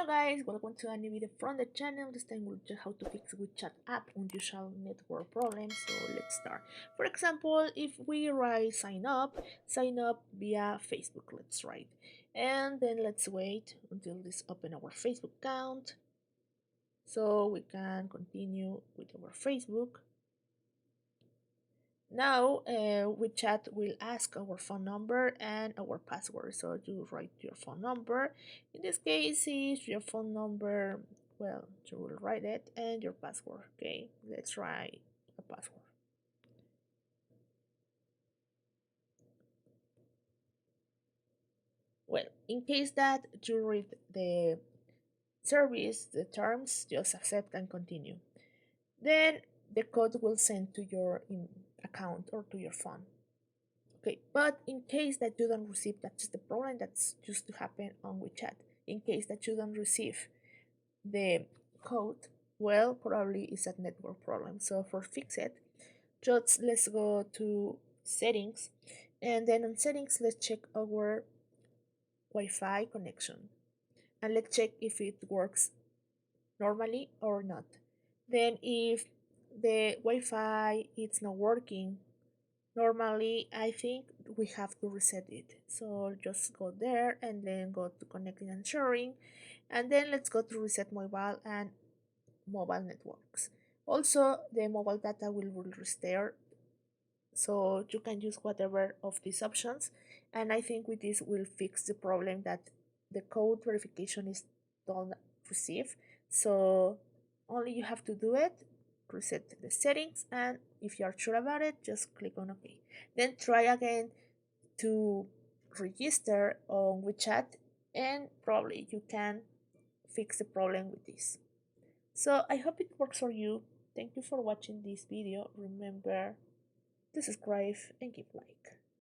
guys, welcome to a new video from the channel. This time we'll just how to fix WeChat app unusual network problems. So let's start. For example, if we write sign up via Facebook, let's write. And then let's wait until this open our Facebook account. So we can continue with our Facebook. Now, WeChat will ask our phone number and our password. So you write your phone number. In this case, is your phone number. Well, you will write it and your password. Okay, let's try a password. Well, in case that you read the service, the terms, just accept and continue. Then the code will send to your account or to your phone. Okay, but in case that you don't receive, that's the problem that's used to happen on WeChat. In case that you don't receive the code, well, probably it's a network problem. So for fix it, just let's go to settings, and then on settings, let's check our Wi-Fi connection, and let's check if it works normally or not. Then if the Wi-Fi is not working normally, I think we have to reset it. So just go there and then go to connecting and sharing, and then let's go to reset mobile and mobile networks. Also, the mobile data will restore, so you can use whatever of these options. And I think with this will fix the problem that the code verification is don't receive. So only you have to do it, reset the settings, and if you are sure about it, just click on OK. Then try again to register on WeChat, and probably you can fix the problem with this. So I hope it works for you. Thank you for watching this video. Remember to subscribe and give like.